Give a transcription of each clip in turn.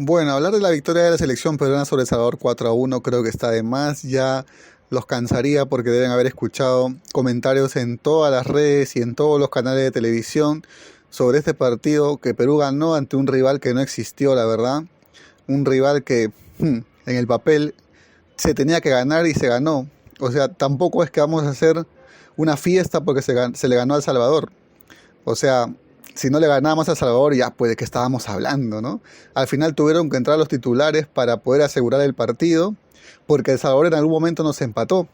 Bueno, hablar de la victoria de la selección peruana sobre El Salvador 4-1 creo que está de más. Ya los cansaría porque deben haber escuchado comentarios en todas las redes y en todos los canales de televisión sobre este partido que Perú ganó ante un rival que no existió, la verdad. Un rival que en el papel se tenía que ganar y se ganó. O sea, tampoco es que vamos a hacer una fiesta porque se le ganó al Salvador. O sea, si no le ganábamos a Salvador, ya pues de qué estábamos hablando, ¿no? Al final tuvieron que entrar los titulares para poder asegurar el partido, porque El Salvador en algún momento nos empató.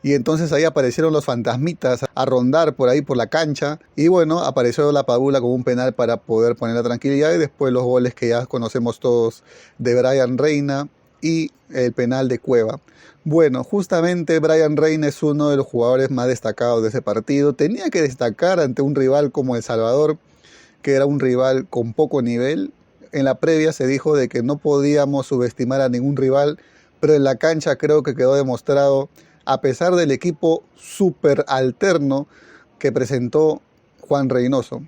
Y entonces ahí aparecieron los fantasmitas a rondar por ahí por la cancha. Y bueno, apareció la Padula con un penal para poder poner la tranquilidad. Y después los goles que ya conocemos todos de Brian Reina y el penal de Cueva. Bueno, justamente Brian Reina es uno de los jugadores más destacados de ese partido. Tenía que destacar ante un rival como El Salvador, que era un rival con poco nivel. En la previa se dijo de que no podíamos subestimar a ningún rival, pero en la cancha creo que quedó demostrado, a pesar del equipo súper alterno que presentó Juan Reynoso.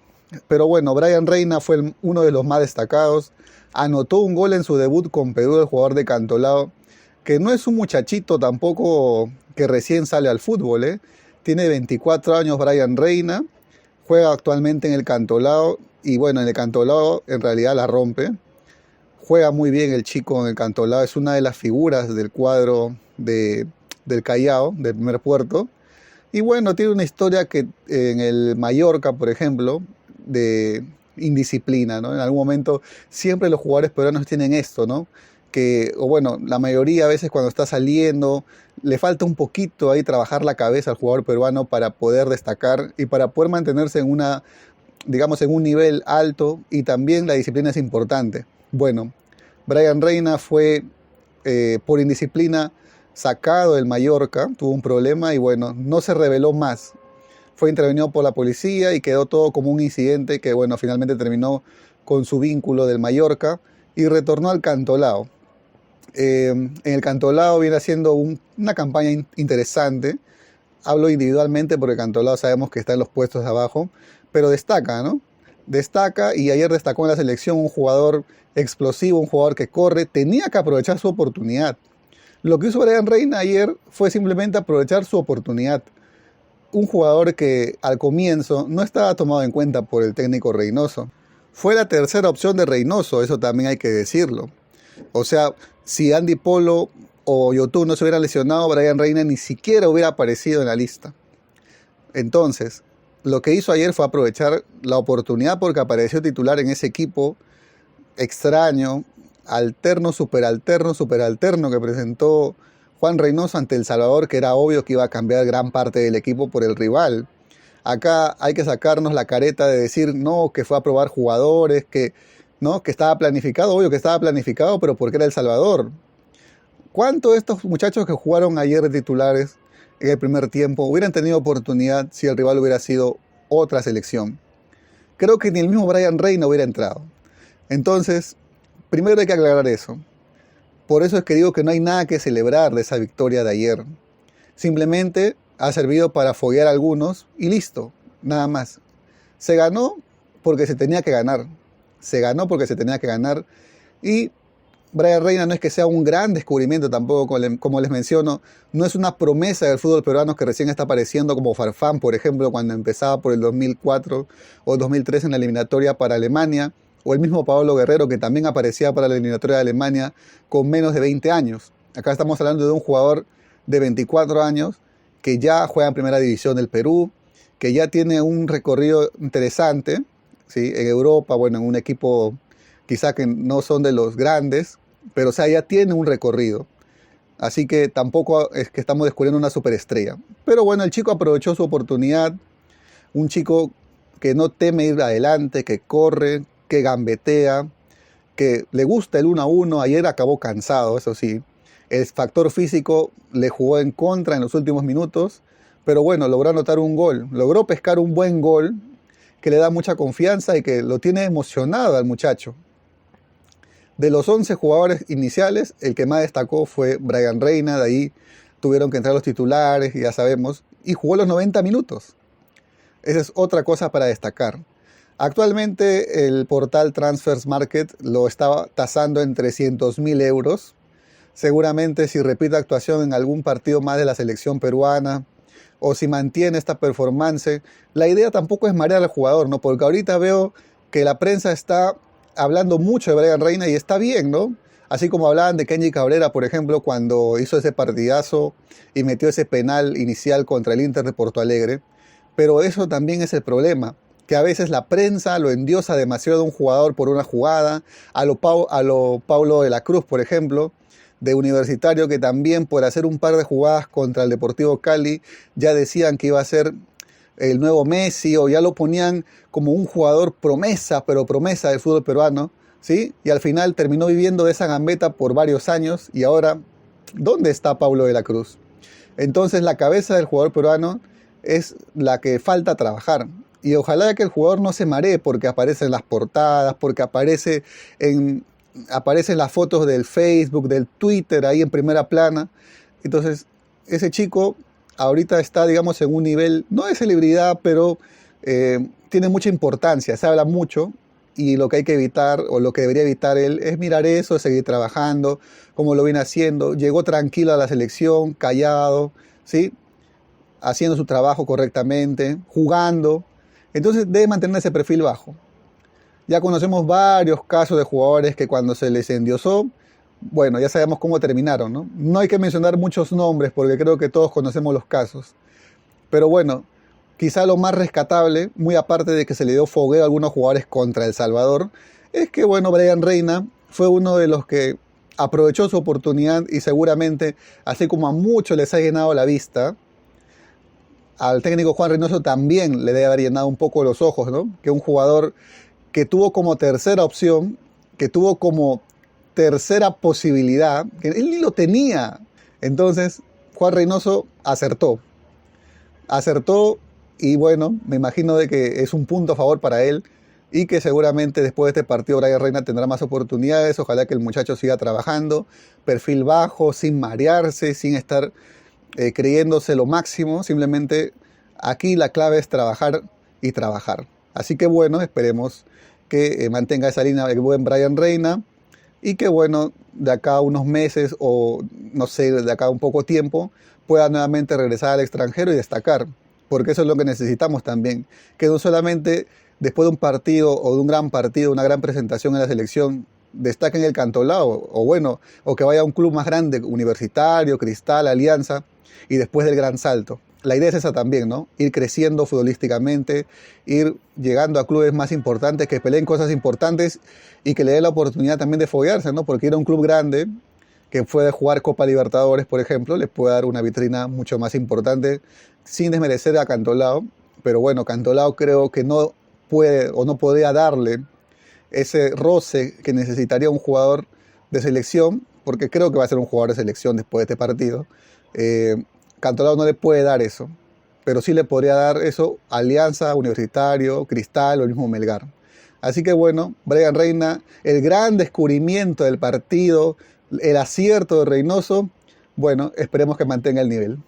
Pero bueno, Brian Reina fue uno de los más destacados. Anotó un gol en su debut con Perú, el jugador de Cantolao, que no es un muchachito tampoco que recién sale al fútbol, ¿eh? Tiene 24 años Brian Reina, juega actualmente en el Cantolao y bueno, en el Cantolao en realidad la rompe. Juega muy bien el chico en el Cantolao, es una de las figuras del cuadro del Callao, del primer puerto. Y bueno, tiene una historia que en el Mallorca, por ejemplo, de indisciplina, ¿no? En algún momento siempre los jugadores peruanos tienen esto, ¿no? Que, o bueno, la mayoría a veces cuando está saliendo, le falta un poquito ahí trabajar la cabeza al jugador peruano para poder destacar y para poder mantenerse en una, digamos, en un nivel alto, y también la disciplina es importante. Bueno, Brian Reina fue por indisciplina sacado del Mallorca, tuvo un problema y bueno, no se reveló más. Fue intervenido por la policía y quedó todo como un incidente que bueno, finalmente terminó con su vínculo del Mallorca y retornó al Cantolao. En el Cantolao viene haciendo una campaña interesante. Hablo individualmente porque Cantolao sabemos que está en los puestos de abajo, pero destaca, ¿no? Destaca, y ayer destacó en la selección un jugador explosivo, un jugador que corre, tenía que aprovechar su oportunidad. Lo que hizo Brian Reina ayer fue simplemente aprovechar su oportunidad. Un jugador que al comienzo no estaba tomado en cuenta por el técnico Reynoso. Fue la tercera opción de Reynoso, eso también hay que decirlo. O sea, si Andy Polo o Yotun no se hubieran lesionado, Brian Reina ni siquiera hubiera aparecido en la lista. Entonces, lo que hizo ayer fue aprovechar la oportunidad porque apareció titular en ese equipo extraño, super alterno que presentó Juan Reynoso ante El Salvador, que era obvio que iba a cambiar gran parte del equipo por el rival. Acá hay que sacarnos la careta de decir, no, que fue a probar jugadores, que, no, que estaba planificado, obvio que estaba planificado, pero porque era El Salvador. ¿Cuántos de estos muchachos que jugaron ayer de titulares en el primer tiempo hubieran tenido oportunidad si el rival hubiera sido otra selección? Creo que ni el mismo Brian Reina hubiera entrado. Entonces, primero hay que aclarar eso. Por eso es que digo que no hay nada que celebrar de esa victoria de ayer. Simplemente ha servido para foguear a algunos y listo, nada más. Se ganó porque se tenía que ganar. Se ganó porque se tenía que ganar. Y Brian Reina no es que sea un gran descubrimiento tampoco, como les menciono. No es una promesa del fútbol peruano que recién está apareciendo como Farfán, por ejemplo, cuando empezaba por el 2004 o 2003 en la eliminatoria para Alemania. O el mismo Pablo Guerrero, que también aparecía para la eliminatoria de Alemania con menos de 20 años. Acá estamos hablando de un jugador de 24 años que ya juega en primera división del Perú, que ya tiene un recorrido interesante, ¿sí? En Europa, bueno, en un equipo quizá que no son de los grandes, pero o sea, ya tiene un recorrido. Así que tampoco es que estamos descubriendo una superestrella. Pero bueno, el chico aprovechó su oportunidad, un chico que no teme ir adelante, que corre, que gambetea, que le gusta el 1-1. Ayer acabó cansado, eso sí. El factor físico le jugó en contra en los últimos minutos, pero bueno, logró anotar un gol, logró pescar un buen gol que le da mucha confianza y que lo tiene emocionado al muchacho. De los 11 jugadores iniciales, el que más destacó fue Brian Reina, de ahí tuvieron que entrar los titulares, ya sabemos, y jugó los 90 minutos. Esa es otra cosa para destacar. Actualmente el portal Transfers Market lo está tasando en 300.000 euros. Seguramente si repite actuación en algún partido más de la selección peruana o si mantiene esta performance, la idea tampoco es marear al jugador, ¿no? Porque ahorita veo que la prensa está hablando mucho de Brian Reina y está bien, ¿no? Así como hablaban de Kenji Cabrera, por ejemplo, cuando hizo ese partidazo y metió ese penal inicial contra el Inter de Porto Alegre. Pero eso también es el problema, que a veces la prensa lo endiosa demasiado a un jugador por una jugada, a lo Paulo de la Cruz, por ejemplo, de Universitario, que también por hacer un par de jugadas contra el Deportivo Cali ya decían que iba a ser el nuevo Messi o ya lo ponían como un jugador promesa, pero promesa del fútbol peruano, ¿sí? Y al final terminó viviendo de esa gambeta por varios años y ahora, ¿dónde está Paulo de la Cruz? Entonces la cabeza del jugador peruano es la que falta trabajar. Y ojalá que el jugador no se maree porque aparece en las portadas, porque aparecen las fotos del Facebook, del Twitter ahí en primera plana. Entonces ese chico ahorita está, digamos, en un nivel, no de celebridad, pero tiene mucha importancia, se habla mucho. Y lo que hay que evitar, o lo que debería evitar él, es mirar eso, seguir trabajando, como lo viene haciendo. Llegó tranquilo a la selección, callado, ¿sí? Haciendo su trabajo correctamente, jugando. Entonces debe mantener ese perfil bajo. Ya conocemos varios casos de jugadores que cuando se les endiosó, bueno, ya sabemos cómo terminaron, ¿no? No hay que mencionar muchos nombres porque creo que todos conocemos los casos. Pero bueno, quizá lo más rescatable, muy aparte de que se le dio fogueo a algunos jugadores contra El Salvador, es que, bueno, Brian Reina fue uno de los que aprovechó su oportunidad y seguramente, así como a muchos les ha llenado la vista, al técnico Juan Reynoso también le debe haber llenado un poco los ojos, ¿no? Que un jugador que tuvo como tercera opción, que tuvo como tercera posibilidad, que él ni lo tenía. Entonces, Juan Reynoso acertó y bueno, me imagino de que es un punto a favor para él y que seguramente después de este partido Brian Reina tendrá más oportunidades. Ojalá que el muchacho siga trabajando, perfil bajo, sin marearse, sin estar creyéndose lo máximo. Simplemente aquí la clave es trabajar y trabajar. Así que bueno, esperemos que mantenga esa línea el buen Brian Reina y que bueno, de acá a unos meses o no sé, de acá a un poco tiempo pueda nuevamente regresar al extranjero y destacar, porque eso es lo que necesitamos también, que no solamente después de un partido o de un gran partido, una gran presentación en la selección, destaque en el Cantolao, o bueno, o que vaya a un club más grande, Universitario, Cristal, Alianza, y después del gran salto. La idea es esa también, ¿no? Ir creciendo futbolísticamente, ir llegando a clubes más importantes, que peleen cosas importantes y que le den la oportunidad también de foguearse, ¿no? Porque ir a un club grande que puede jugar Copa Libertadores, por ejemplo, le puede dar una vitrina mucho más importante, sin desmerecer a Cantolao. Pero bueno, Cantolao creo que no puede o no podría darle ese roce que necesitaría un jugador de selección, porque creo que va a ser un jugador de selección después de este partido. Cantolao no le puede dar eso, pero sí le podría dar eso Alianza, Universitario, Cristal o el mismo Melgar. Así que bueno, Brian Reina, el gran descubrimiento del partido, el acierto de Reynoso, bueno, esperemos que mantenga el nivel.